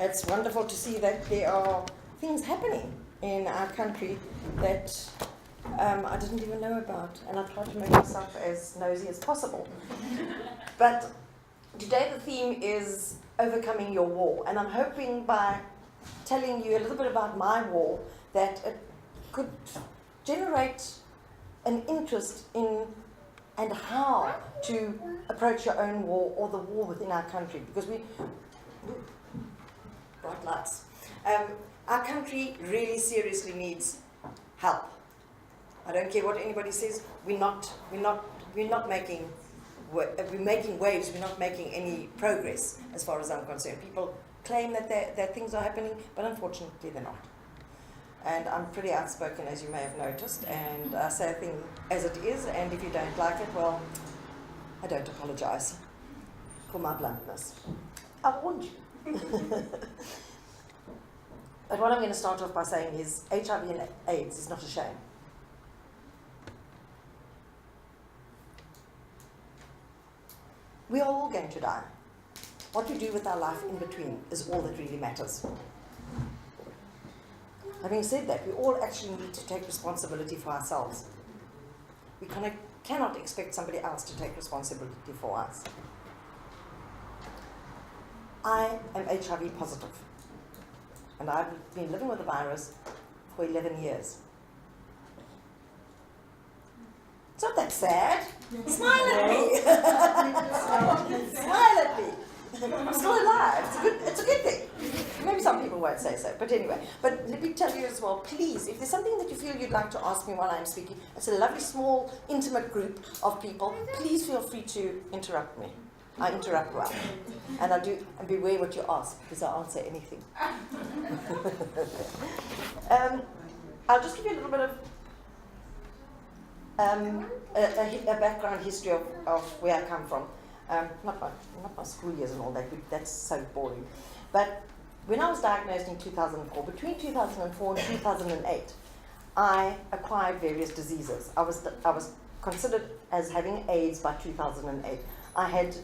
It's wonderful to see that there are things happening in our country that I didn't even know about, and I try to make myself as nosy as possible. But today the theme is overcoming your war, and I'm hoping by telling you a little bit about my war that it could generate an interest in and how to approach your own war or the war within our country, because bright lights. Our country really seriously needs help. I don't care what anybody says. We're making waves. We're not making any progress as far as I'm concerned. People claim that things are happening, but unfortunately they're not. And I'm pretty outspoken, as you may have noticed, and I say a thing as it is, and if you don't like it, well, I don't apologize for my bluntness. I warned you. But what I'm going to start off by saying is HIV and AIDS is not a shame. We are all going to die. What we do with our life in between is all that really matters. Having said that, we all actually need to take responsibility for ourselves. We cannot expect somebody else to take responsibility for us. I am HIV positive, and I've been living with the virus for 11 years. It's not that sad. Smile at me. Smile at me. I'm still alive. It's a good thing. Maybe some people won't say so, but anyway. But let me tell you as well, please, if there's something that you feel you'd like to ask me while I'm speaking, it's a lovely, small, intimate group of people. Please feel free to interrupt me. I interrupt well. And and beware what you ask, because I'll answer anything. I'll just give you a little bit of a background history of where I come from. Not my school years and all that, that's so boring. But when I was diagnosed in 2004, between 2004 and 2008, I acquired various diseases. I was considered as having AIDS by 2008. I had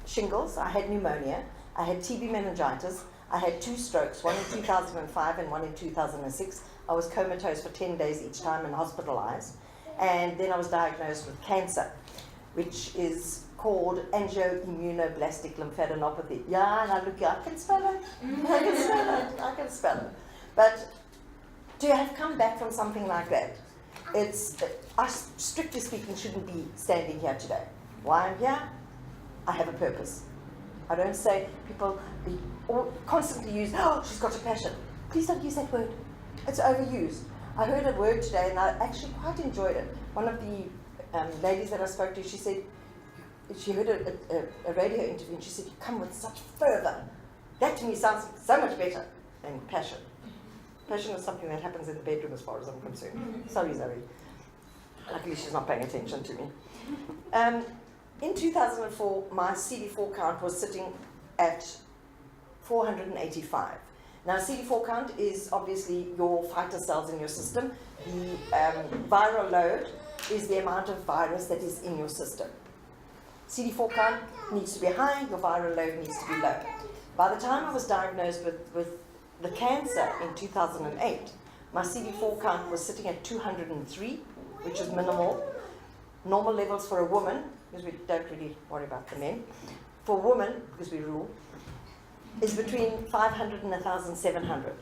shingles, I had pneumonia, I had TB meningitis, I had 2 strokes, one in 2005 and one in 2006. I was comatose for 10 days each time and hospitalized. And then I was diagnosed with cancer, which is called angioimmunoblastic lymphadenopathy. Yeah, and I can spell it. I can spell it. But to have come back from something like that, I strictly speaking shouldn't be standing here today. Why I'm here? I have a purpose. I don't say people constantly use, oh, she's got a passion. Please don't use that word. It's overused. I heard a word today and I actually quite enjoyed it. One of the ladies that I spoke to, she said, she heard a radio interview and she said, you come with such fervor. That to me sounds so much better than passion. Passion is something that happens in the bedroom as far as I'm concerned. Sorry, Zoe. Luckily she's not paying attention to me. In 2004, my CD4 count was sitting at 485. Now, CD4 count is obviously your fighter cells in your system. The viral load is the amount of virus that is in your system. CD4 count needs to be high, your viral load needs to be low. By the time I was diagnosed with the cancer in 2008, my CD4 count was sitting at 203, which is minimal. Normal levels for a woman, because we don't really worry about the men, for a woman, because we rule, is between 500 and 1,700.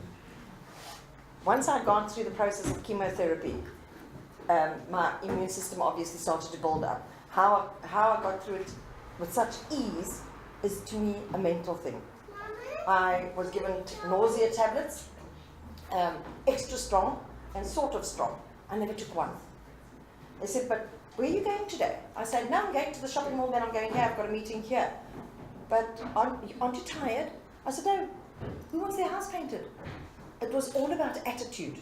Once I'd gone through the process of chemotherapy, my immune system obviously started to build up. How I got through it with such ease is to me a mental thing. I was given nausea tablets, extra strong and sort of strong. I never took one. They said, but where are you going today? I said, no, I'm going to the shopping mall, then I'm going here, I've got a meeting here. But aren't you tired? I said, no, who wants their house painted? It was all about attitude.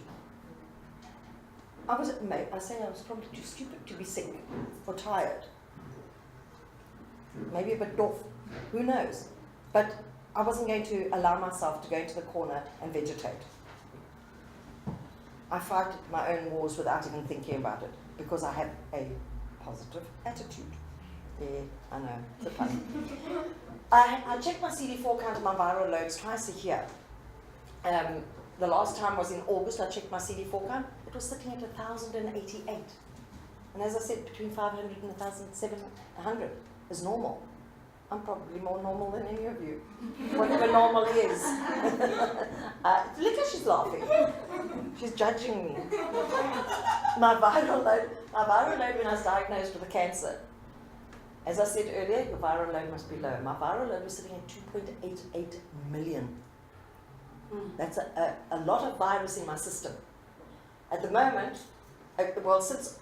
I was probably too stupid to be sick or tired. Maybe a bit doof, who knows? But I wasn't going to allow myself to go into the corner and vegetate. I fight my own wars without even thinking about it, because I have a positive attitude. Yeah, I know, it's a pun. I check my CD4 count and my viral loads twice a year. The last time was in August, I checked my CD4 count. It was sitting at 1,088. And as I said, between 500 and 1,700 is normal. I'm probably more normal than any of you, whatever normal is. Look how she's laughing. She's judging me. My viral load when I was diagnosed with a cancer. As I said earlier, your viral load must be low. My viral load was sitting at 2.88 million. That's a lot of virus in my system. At the moment, well, since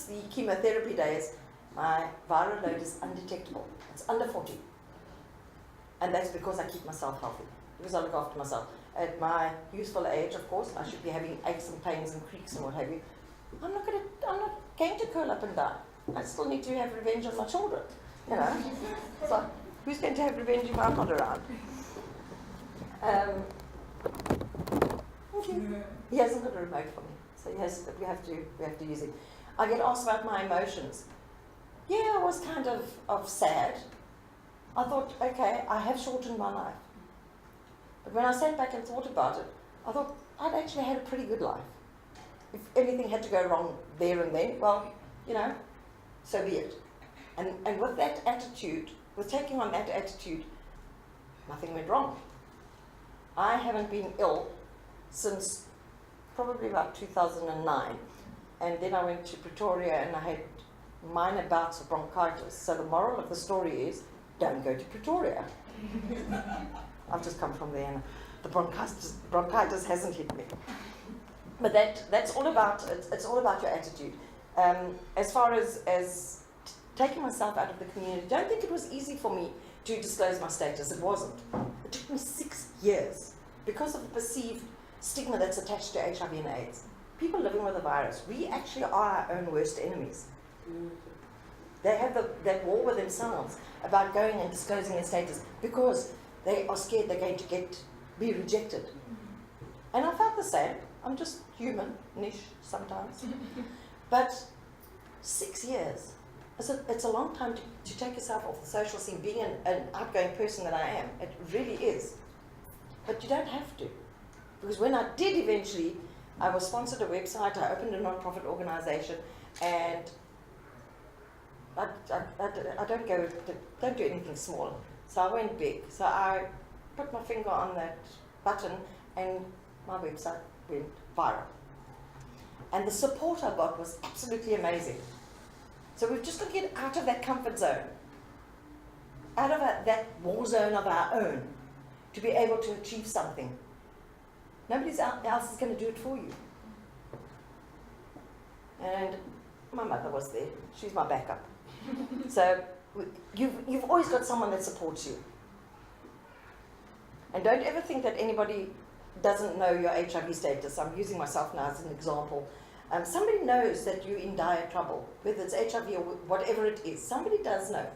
the chemotherapy days, my viral load is undetectable. It's under 40. And that's because I keep myself healthy, because I look after myself. At my useful age, of course, I should be having aches and pains and creaks and what have you. I'm not going to curl up and die. I still need to have revenge on my children, you know. So who's going to have revenge if I'm not around? Okay. He hasn't got a remote for me, so we have to use it. I get asked about my emotions. Yeah, I was kind of sad. I thought, okay, I have shortened my life. But when I sat back and thought about it, I thought I'd actually had a pretty good life. If anything had to go wrong there and then, well, you know, so be it. And with that attitude, with taking on that attitude, nothing went wrong. I haven't been ill since probably about 2009. And then I went to Pretoria and I had minor bouts of bronchitis. So the moral of the story is, don't go to Pretoria. I've just come from there and the bronchitis hasn't hit me. But that's all about, it's all about your attitude. As far as taking myself out of the community, don't think it was easy for me to disclose my status. It wasn't. It took me 6 years because of the perceived stigma that's attached to HIV and AIDS. People living with the virus, we actually are our own worst enemies. They have that war with themselves about going and disclosing their status because they are scared they're going to be rejected. And I felt the same. I'm just human-ish sometimes. But 6 years, it's a long time to take yourself off the social scene, being an outgoing person that I am. It really is. But you don't have to. Because when I did eventually, I was sponsored a website, I opened a non-profit organization, and I don't do anything small. So I went big. So I put my finger on that button and my website went viral. And the support I got was absolutely amazing. So we've just got to get out of that comfort zone, out of that war zone of our own, to be able to achieve something. Nobody else is going to do it for you. And my mother was there. She's my backup. So you've always got someone that supports you. And don't ever think that anybody doesn't know your HIV status. I'm using myself now as an example. Somebody knows that you're in dire trouble, whether it's HIV or whatever it is. Somebody does know.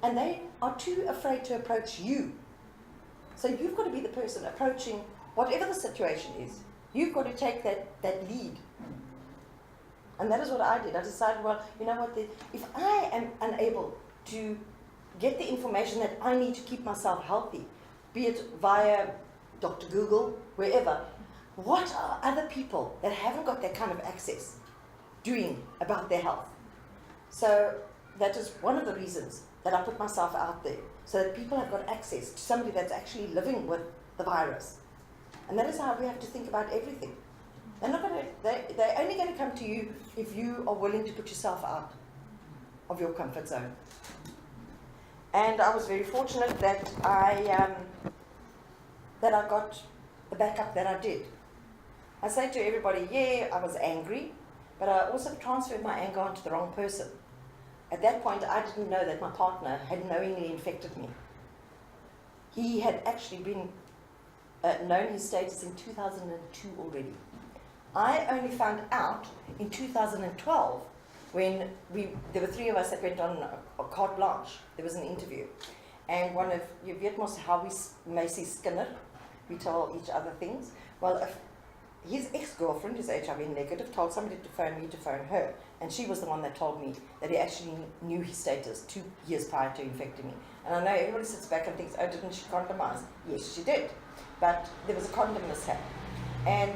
And they are too afraid to approach you. So you've got to be the person approaching whatever the situation is. You've got to take that lead. And that is what I did. I decided, well, you know what, if I am unable to get the information that I need to keep myself healthy, be it via Dr. Google, wherever, what are other people that haven't got that kind of access doing about their health? So that is one of the reasons that I put myself out there, so that people have got access to somebody that's actually living with the virus. And that is how we have to think about everything. They're only going to come to you if you are willing to put yourself out of your comfort zone. And I was very fortunate that I got the backup that I did. I say to everybody, yeah, I was angry, but I also transferred my anger onto the wrong person. At that point, I didn't know that my partner had knowingly infected me. He had actually been known his status in 2002 already. I only found out in 2012 when there were 3 of us that went on a carte blanche. There was an interview. And one of, you weet mos how we Macy Skinner, we tell each other things. Well, his ex-girlfriend, who's HIV negative, told somebody to phone me to phone her. And she was the one that told me that he actually knew his status 2 years prior to infecting me. And I know everybody sits back and thinks, oh, didn't she condomize? Yes, she did. But there was a condom mishap. And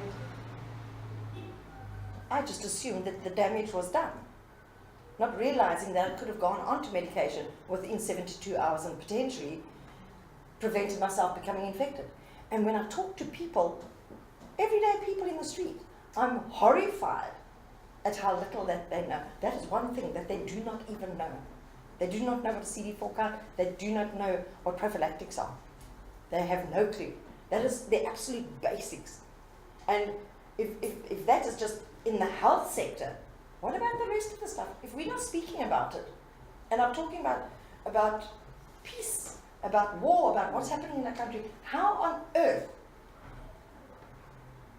I just assumed that the damage was done, not realizing that I could have gone onto medication within 72 hours and potentially prevented myself becoming infected. And when I talk to people, everyday people in the street, I'm horrified at how little that they know. That is one thing that they do not even know. They do not know what a CD4 count, they do not know what prophylactics are. They have no clue. That is the absolute basics. And if that is just in the health sector, what about the rest of the stuff? If we're not speaking about it, and I'm talking about peace, about war, about what's happening in our country, how on earth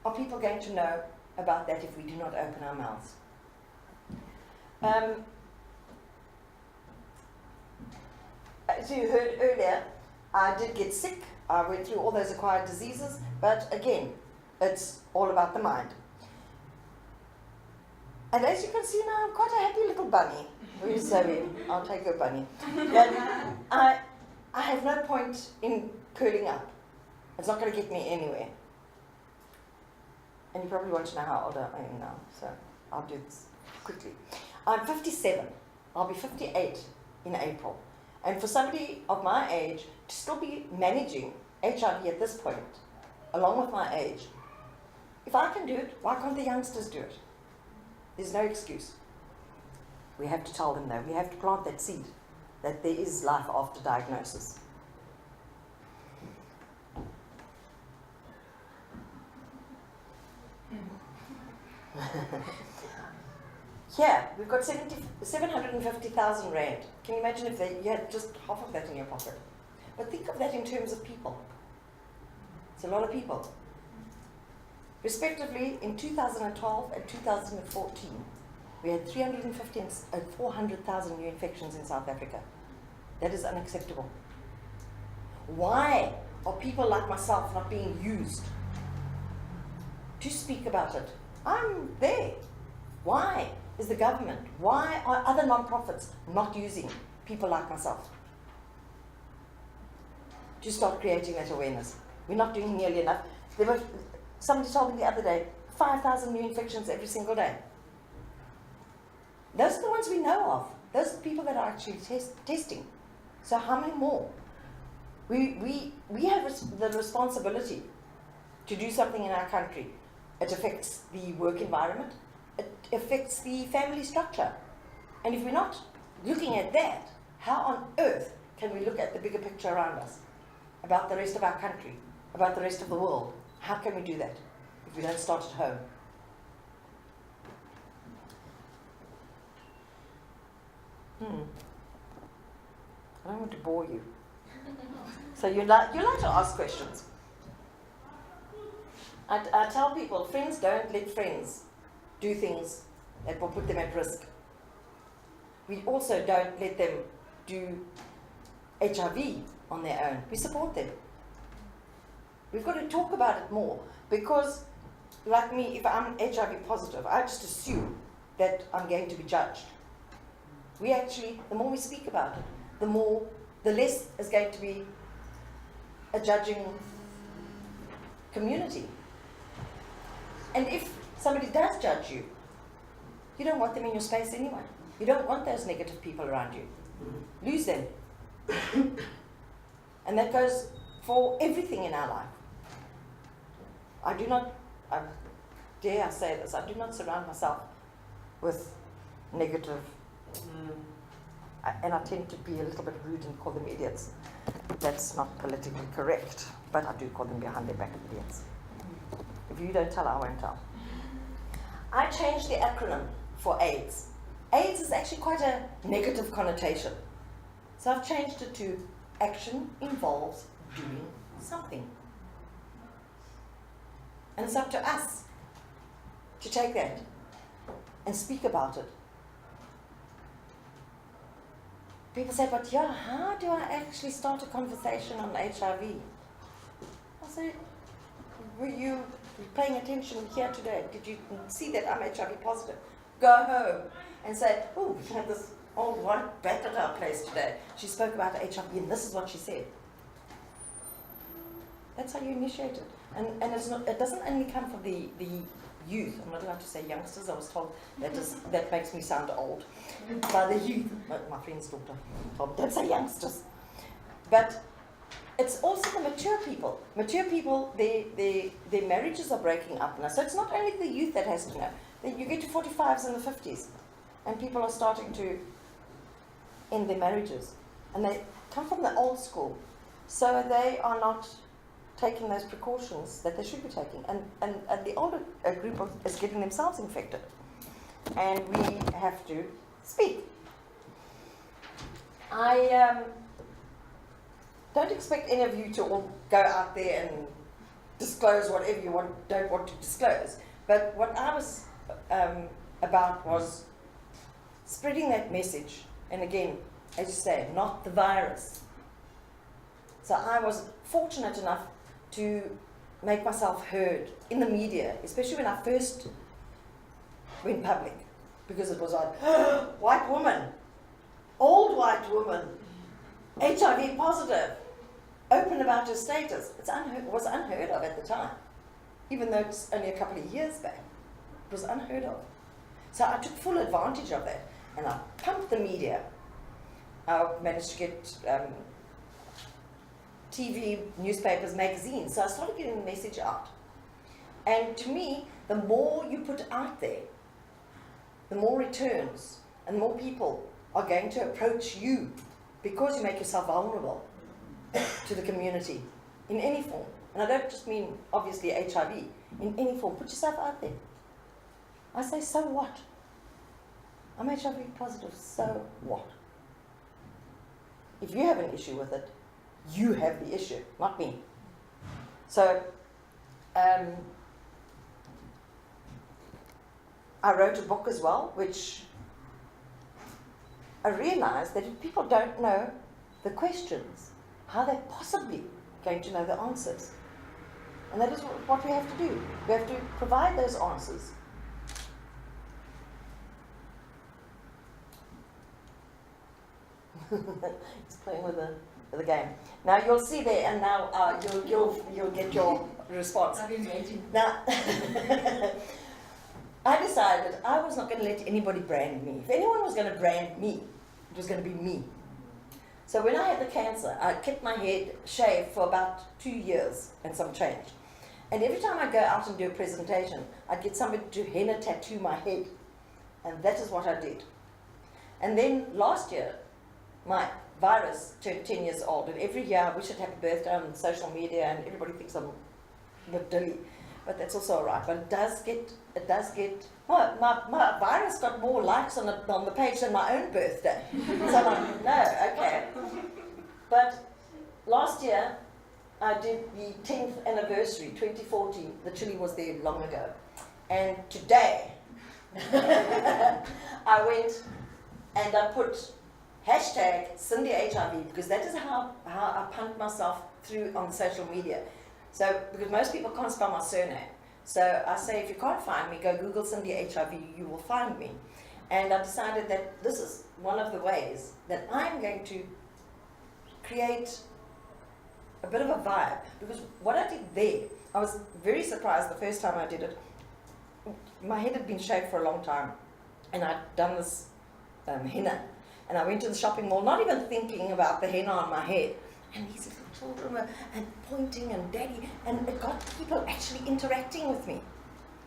are people going to know about that if we do not open our mouths? As you heard earlier, I did get sick. I went through all those acquired diseases, but again, it's all about the mind. And as you can see now, I'm quite a happy little bunny. Where's Zoe? I'll take her bunny. But I have no point in curling up. It's not going to get me anywhere. And you probably want to know how old I am now, so I'll do this quickly. I'm 57. I'll be 58 in April. And for somebody of my age to still be managing HIV at this point, along with my age, if I can do it, why can't the youngsters do it? There's no excuse. We have to tell them though, we have to plant that seed, that there is life after diagnosis. Here, we've got 750,000 rand. Can you imagine if you had just half of that in your pocket? But think of that in terms of people. It's a lot of people. Respectively, in 2012 and 2014, we had 350 and 400,000 new infections in South Africa. That is unacceptable. Why are people like myself not being used to speak about it? I'm there. Why is the government, why are other non-profits not using people like myself to start creating that awareness? We're not doing nearly enough. Somebody told me the other day, 5,000 new infections every single day. Those are the ones we know of. Those are the people that are actually testing. So how many more? We have the responsibility to do something in our country. It affects the work environment. It affects the family structure. And if we're not looking at that, how on earth can we look at the bigger picture around us? About the rest of our country, about the rest of the world? How can we do that if we don't start at home? I don't want to bore you. So you like to ask questions. I tell people, friends don't let friends do things that will put them at risk. We also don't let them do HIV on their own. We support them. We've got to talk about it more because, like me, if I'm HIV positive, I just assume that I'm going to be judged. We actually, the more we speak about it, the less is going to be a judging community. And if somebody does judge you, you don't want them in your space anyway. You don't want those negative people around you. Lose them. And that goes for everything in our life. Dare I say this, I do not surround myself with negative, and I tend to be a little bit rude and call them idiots. That's not politically correct, but I do call them behind their back idiots. If you don't tell, I won't tell. I changed the acronym for AIDS. AIDS is actually quite a negative connotation. So I've changed it to action involves doing something. And it's up to us to take that and speak about it. People say, but yeah, how do I actually start a conversation on HIV? I say, You're paying attention here today. Did you see that I'm HIV positive? Go home and say, oh, we had this old white back at our place today. She spoke about HIV and this is what she said. That's how you initiate it. And it's not, it doesn't only come from the youth. I'm not allowed to say youngsters. I was told that makes me sound old. By the youth. My friend's daughter told me, don't say youngsters. But it's also the mature people. Mature people, their marriages are breaking up now. So it's not only the youth that has to know. Then you get to 45s and the 50s, and people are starting to end their marriages. And they come from the old school. So they are not taking those precautions that they should be taking. And the older group is getting themselves infected. And we have to speak. I don't expect any of you to all go out there and disclose whatever you don't want to disclose. But what I was about was spreading that message. And again, as you say, not the virus. So I was fortunate enough to make myself heard in the media, especially when I first went public, because it was like, white woman, old white woman, HIV positive, open about her status. It was unheard of at the time, even though it's only a couple of years back. It was unheard of. So I took full advantage of that, and I pumped the media. I managed to get TV, newspapers, magazines. So I started getting the message out. And to me, the more you put out there, the more returns and more people are going to approach you because you make yourself vulnerable to the community in any form. And I don't just mean, obviously, HIV. In any form. Put yourself out there. I say, so what? I'm HIV positive, so what? If you have an issue with it, you have the issue, not me. So, I wrote a book as well, which I realized that if people don't know the questions, how are they possibly going to know the answers? And that is what we have to do. We have to provide those answers. He's playing with the game. Now you'll see there, and now you'll get your response. I've been waiting. Now, I decided I was not going to let anybody brand me. If anyone was going to brand me, it was going to be me. So when I had the cancer, I kept my head shaved for about 2 years and some change. And every time I go out and do a presentation, I'd get somebody to henna tattoo my head. And that is what I did. And then last year, my virus turned 10 years old, and every year I wish it happy birthday on social media, and everybody thinks I'm a bit dilly, but that's also alright. But it does get, my virus got more likes on the page than my own birthday. So I'm like, no, okay. But last year I did the 10th anniversary, 2014. The chili was there long ago, and today I went and I put hashtag Cindy HIV, because that is how I punt myself through on social media. So, because most people can't spell my surname. So I say, if you can't find me, go Google Cindy HIV, you will find me. And I decided that this is one of the ways that I'm going to create a bit of a vibe. Because what I did there, I was very surprised the first time I did it. My head had been shaved for a long time, and I'd done this henna. And I went to the shopping mall, not even thinking about the henna on my head. And these little children were pointing and daddy, and it got people actually interacting with me.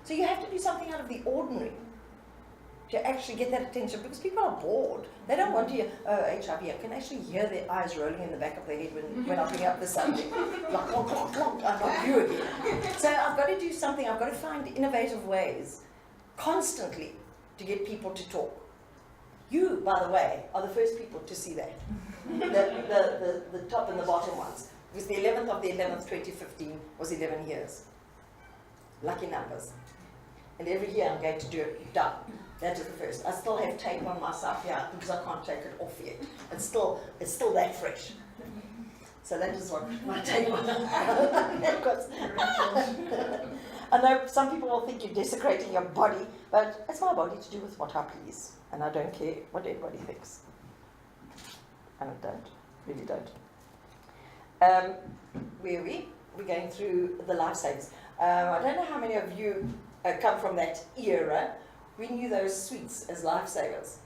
So you have to do something out of the ordinary to actually get that attention, because people are bored. They don't want to hear, oh, HIV. I can actually hear their eyes rolling in the back of their head when I bring up the subject. Like, clonk, clonk, clonk, I'm not you again. So I've got to do something. I've got to find innovative ways constantly to get people to talk. You, by the way, are the first people to see that. The top and the bottom ones. Because the 11th of the 11th, 2015 was 11 years. Lucky numbers. And every year I'm going to do it. Done. That is the first. I still have tape on myself here because I can't take it off yet. It's still that fresh. So that is what my tape was. I know some people will think you're desecrating your body, but it's my body to do with what I please. And I don't care what anybody thinks. And I don't, really don't. Where are we? We're going through the lifesavers. I don't know how many of you come from that era. We knew those sweets as lifesavers.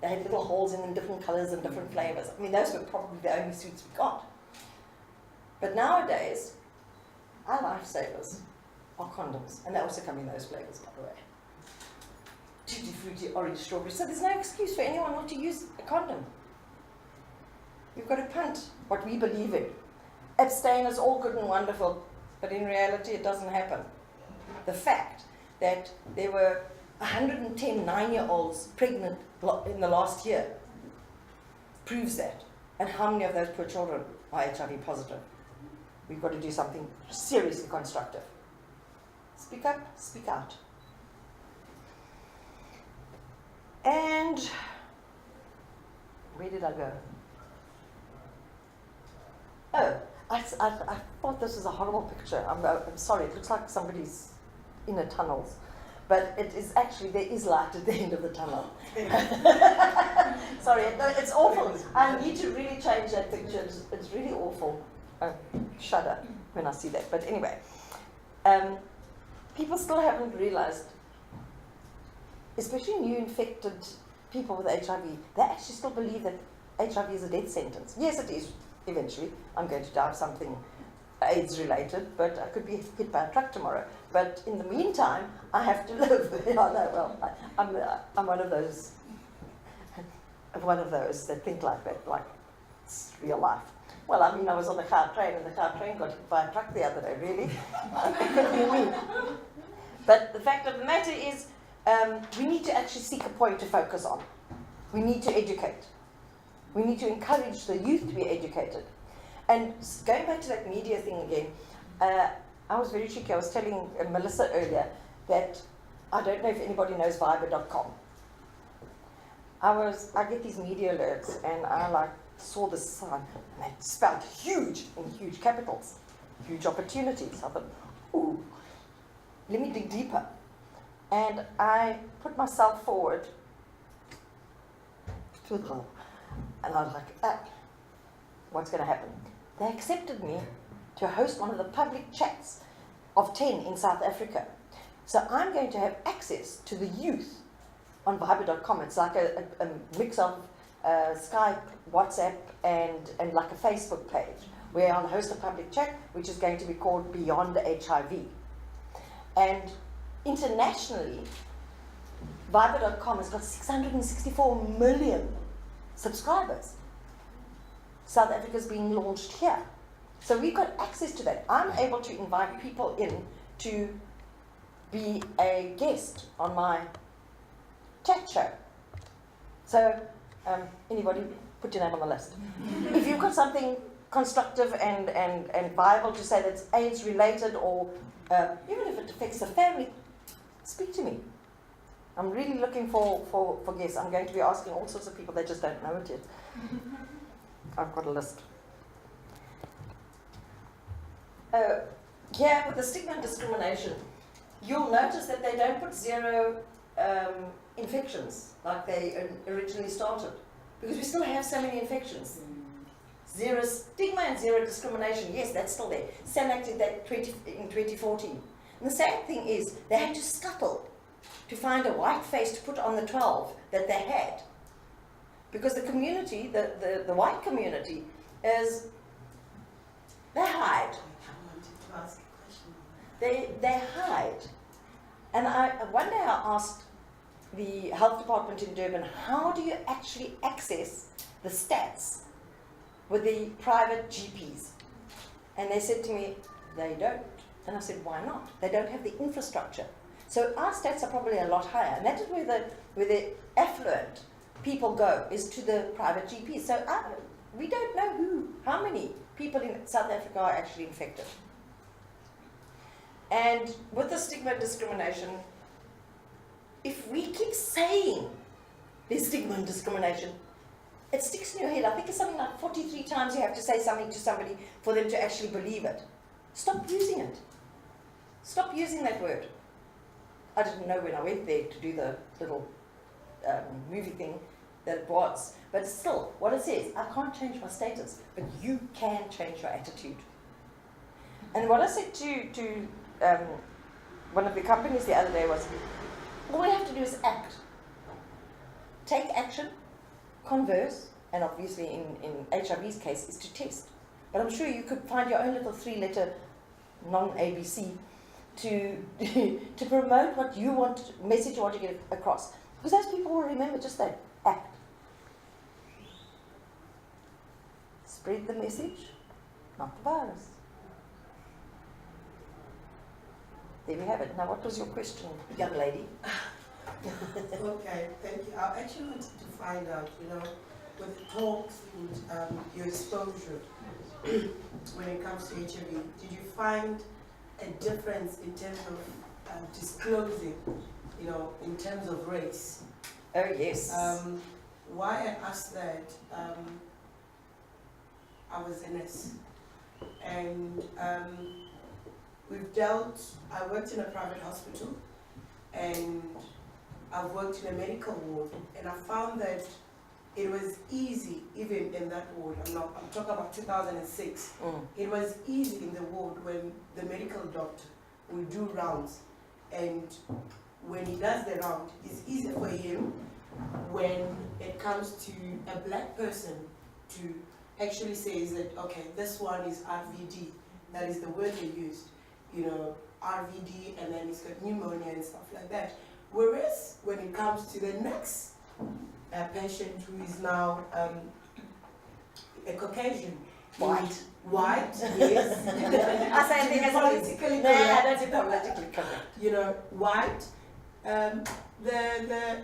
They had little holes in them, different colours and different flavours. I mean, those were probably the only sweets we got. But nowadays, our lifesavers are condoms. And they also come in those flavours, by the way. Tutti frutti, orange, strawberry. So there's no excuse for anyone not to use a condom. You've got to punt what we believe in. Abstain is all good and wonderful, but in reality it doesn't happen. The fact that there were 110 9-year-olds pregnant in the last year proves that. And how many of those poor children are HIV positive? We've got to do something seriously constructive. Speak up, speak out. And where did I go? Oh, I thought this was a horrible picture. I'm sorry, it looks like somebody's in a tunnel. But it is actually, there is light at the end of the tunnel. Sorry, it's awful. I need to really change that picture. It's really awful. I shudder when I see that. But anyway, people still haven't realized, especially new infected people with HIV, they actually still believe that HIV is a death sentence. Yes, it is. Eventually, I'm going to die of something AIDS related, but I could be hit by a truck tomorrow. But in the meantime, I have to live. I know, well, I'm one of those that think like that, like it's real life. Well, I mean, I was on the car train, and the car train got hit by a truck the other day, really. It could be me. But the fact of the matter is, we need to actually seek a point to focus on. We need to educate. We need to encourage the youth to be educated. And going back to that media thing again, I was very cheeky. I was telling Melissa earlier that I don't know if anybody knows Viber.com. I get these media alerts, and I saw this sign, and it's spelled huge in huge capitals, huge opportunities. I thought, ooh, let me dig deeper. And I put myself forward to the goal. And I was like, what's going to happen? They accepted me to host one of the public chats of 10 in South Africa. So I'm going to have access to the youth on Viber.com. It's like a mix of Skype, WhatsApp, and like a Facebook page, where I'll host a public chat, which is going to be called Beyond HIV. And internationally, Viber.com has got 664 million subscribers. South Africa's being launched here. So we've got access to that. I'm able to invite people in to be a guest on my chat show. So anybody, put your name on the list. If you've got something constructive and viable to say that's AIDS related, or even if it affects the family, speak to me. I'm really looking for guests. I'm going to be asking all sorts of people, they just don't know it yet. I've got a list. Here with the stigma and discrimination, you'll notice that they don't put 0 infections like they originally started, because we still have so many infections. 0 stigma and 0 discrimination, yes, that's still there. SANAC did that in 2014. And the sad thing is, they had to scuttle to find a white face to put on the 12 that they had. Because the community, the white community, is, they hide. They hide. And one day I asked the health department in Durban, how do you actually access the stats with the private GPs? And they said to me, they don't. And I said, why not? They don't have the infrastructure. So our stats are probably a lot higher. And that is where the affluent people go, is to the private GPs. So we don't know how many people in South Africa are actually infected. And with the stigma and discrimination, if we keep saying there's stigma and discrimination, it sticks in your head. I think it's something like 43 times you have to say something to somebody for them to actually believe it. Stop using it. Stop using that word. I didn't know when I went there to do the little movie thing that it was. But still, what it says, I can't change my status, but you can change your attitude. And what I said to one of the companies the other day was, all we have to do is act. Take action, converse, and obviously in HIV's case is to test. But I'm sure you could find your own little 3-letter non-ABC to promote what you want, message you want to get across. Because those people will remember just that, act. Spread the message, not the virus. There we have it. Now, what was your question, young lady? Okay, thank you. I actually wanted to find out, with the talks and your exposure when it comes to HIV, did you find a difference in terms of disclosing, in terms of race? Oh, yes. Why I asked that, I was a nurse, and I worked in a private hospital, and I've worked in a medical ward, and I found that it was easy, even in that ward. I'm talking about 2006. It was easy in the ward when the medical doctor will do rounds, and when he does the round, it's easier for him when it comes to a black person to actually say that, okay, this one is RVD. That is the word they used, RVD, and then it's got pneumonia and stuff like that. Whereas when it comes to the next patient who is now a Caucasian, White, yes. I say anything as politically correct. correct. I don't say politically correct. White.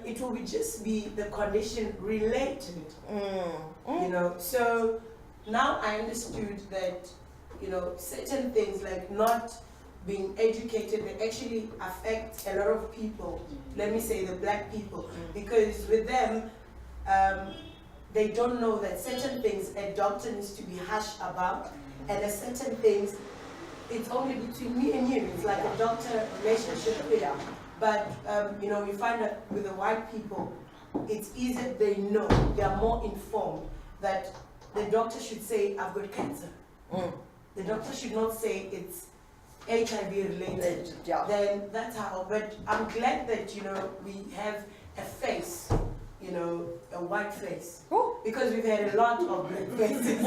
It will just be the condition related. So now I understood that certain things like not being educated, they actually affect a lot of people. Let me say the black people, because with them, they don't know that certain things a doctor needs to be hush about, and a certain things it's only between me and you. It's like a doctor relationship thing. But we find that with the white people, it's easier. They know, they are more informed that the doctor should say, "I've got cancer." The doctor should not say it's HIV related. Then that's how. But I'm glad that we have a face, a white face, because we've had a lot of black faces.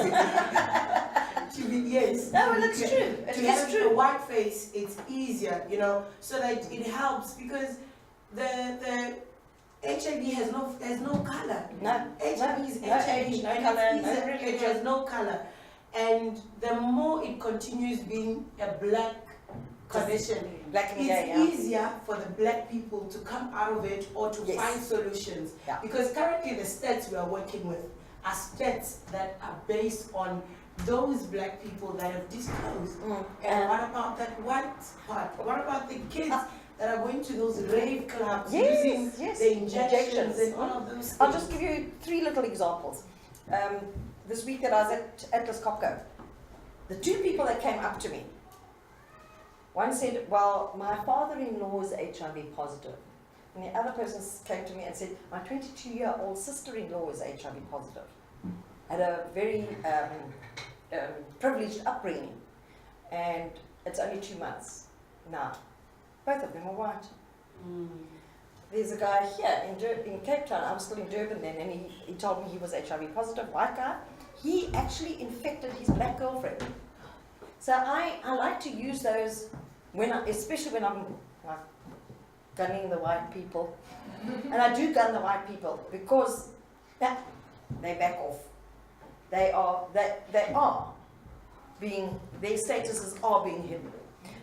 Yes. No, well, that's true. To have a white face, it's easier, so that it helps, because the HIV has no color. No. HIV is no HIV, age, no and color, it's easier, no it has no color. And the more it continues being a black condition, Black and it's gay, yeah. easier for the black people to come out of it or to Yes. find solutions. Yeah. Because currently the stats we are working with are stats that are based on those black people that have disclosed. And what about that white part? What about the kids that are going to those rave clubs using the injections and all of those things? I'll just give you 3 little examples. This week that I was at Atlas Copco, the 2 people that came up to me, one said, well, my father-in-law is HIV positive. And the other person came to me and said, my 22-year-old sister-in-law is HIV positive. Had a very privileged upbringing, and it's only 2 months now. Both of them are white. There's a guy here in Cape Town. I was still in Durban then, and he told me he was HIV positive, white guy. He actually infected his black girlfriend. So I like to use those, especially when I'm like gunning the white people. And I do gun the white people because they back off. They are being, their statuses are being hidden.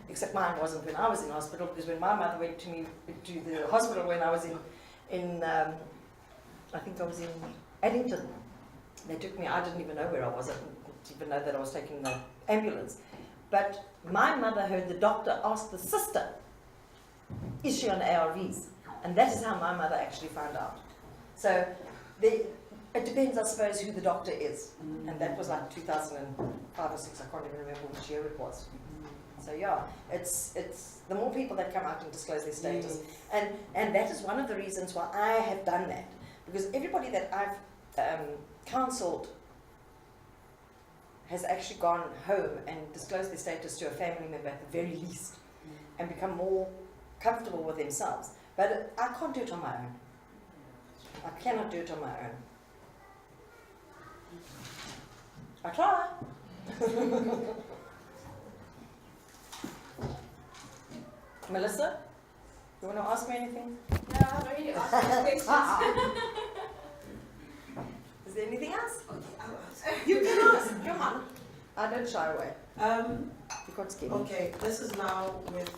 Except mine wasn't when I was in hospital, because when my mother went to the hospital when I was in I think I was in Addington, they took me, I didn't even know where I was, I didn't even know that I was taking the ambulance. But my mother heard the doctor ask the sister, is she on ARVs? And that is how my mother actually found out. So it depends, I suppose, who the doctor is. And that was like 2005 or 6, I can't even remember which year it was. So yeah, it's the more people that come out and disclose their status, and that is one of the reasons why I have done that, because everybody that I've counselled has actually gone home and disclosed their status to a family member at the very least, and become more comfortable with themselves. But I can't do it on my own. I cannot do it on my own. I try. Melissa, you want to ask me anything? No, I haven't really asked any questions. Is there anything else? Okay, I'll ask. You can ask. Come on. I don't shy away. You can't skip. Okay, this is now with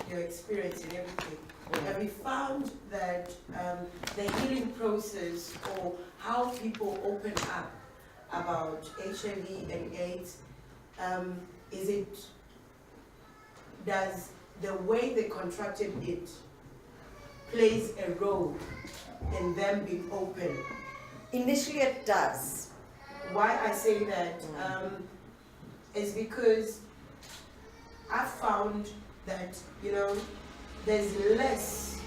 your experience and everything. Have you found that the healing process, or how people open up about HIV and AIDS, does the way they contracted it plays a role in them being open? Initially it does. Why I say that is because I found that, you know, there's less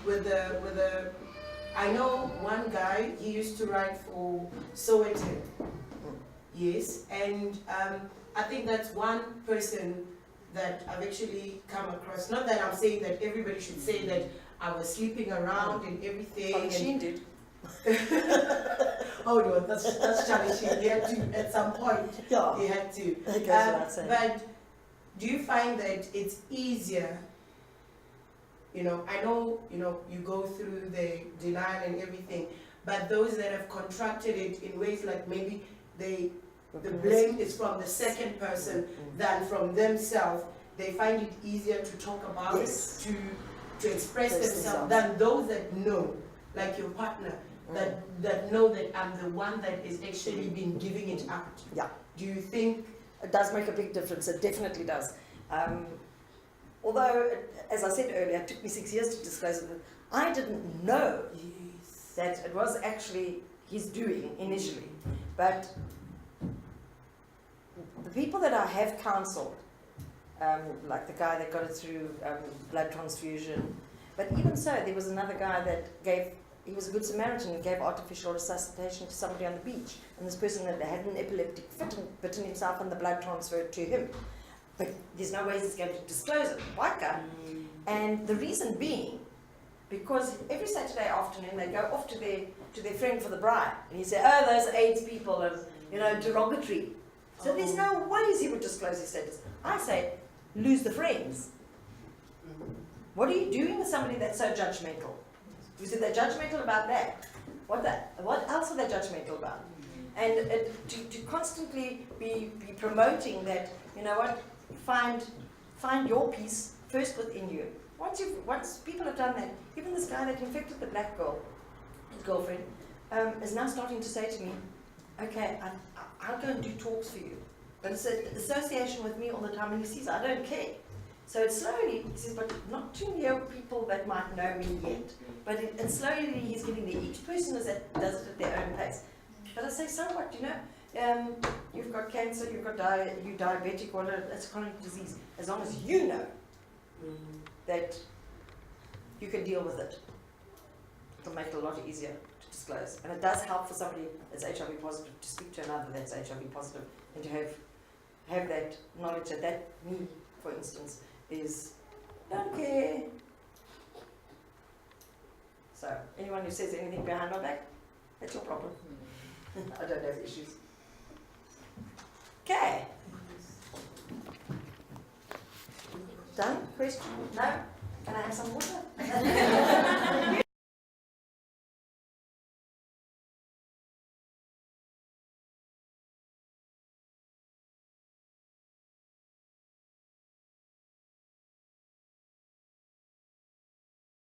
with the I know one guy, he used to write for Sowetan, yes, and I think that's one person that I've actually come across. Not that I'm saying that everybody should say that I was sleeping around and everything. Well, Sheen did. Oh no, that's Charlie Sheen. He had to at some point. Yeah. He had to. That goes without saying. But do you find that it's easier? You know, I know, you know, you go through the denial and everything, but those that have contracted it in ways like maybe the blame is from the second person than from themselves, they find it easier to talk about Yes. it, to express themselves, themselves. than those that know, like your partner, that know that I'm the one that is actually been giving it out. Yeah. Do you think? It does make a big difference. It definitely does. Although, as I said earlier, it took me 6 years to disclose it. I didn't know Yes. that it was actually his doing initially. But the people that I have counselled, like the guy that got it through blood transfusion, but even so, there was another guy that he was a good Samaritan and gave artificial resuscitation to somebody on the beach. And this person had had an epileptic fit and bitten himself and the blood transferred to him. But there's no way he's going to disclose it, white guy. And the reason being, because every Saturday afternoon they go off to their friend for the bride, and he say, oh, those AIDS people are, you know, derogatory. So there's no ways he would disclose his status. I say, lose the friends. What are you doing with somebody that's so judgmental? You said they're judgmental about that. What else are they judgmental about? And to constantly be promoting that, you know what, find your peace first within you. Once people have done that, even this guy that infected the black girl, his girlfriend, is now starting to say to me, okay, I'll go and do talks for you. But it's an association with me all the time, and he sees I don't care. So it slowly, he says, but not too many people that might know me yet. But it slowly he's getting there. Each person does it at their own pace. But I say, so what, you know, you've got cancer, you're diabetic, or it's a chronic disease. As long as you know that you can deal with it, it'll make it a lot easier to disclose. And it does help for somebody that's HIV positive to speak to another that's HIV positive and to have that knowledge that me, for instance, is don't care. So anyone who says anything behind my back, that's your problem. I don't have issues. Okay. Done? Question? No? Can I have some water?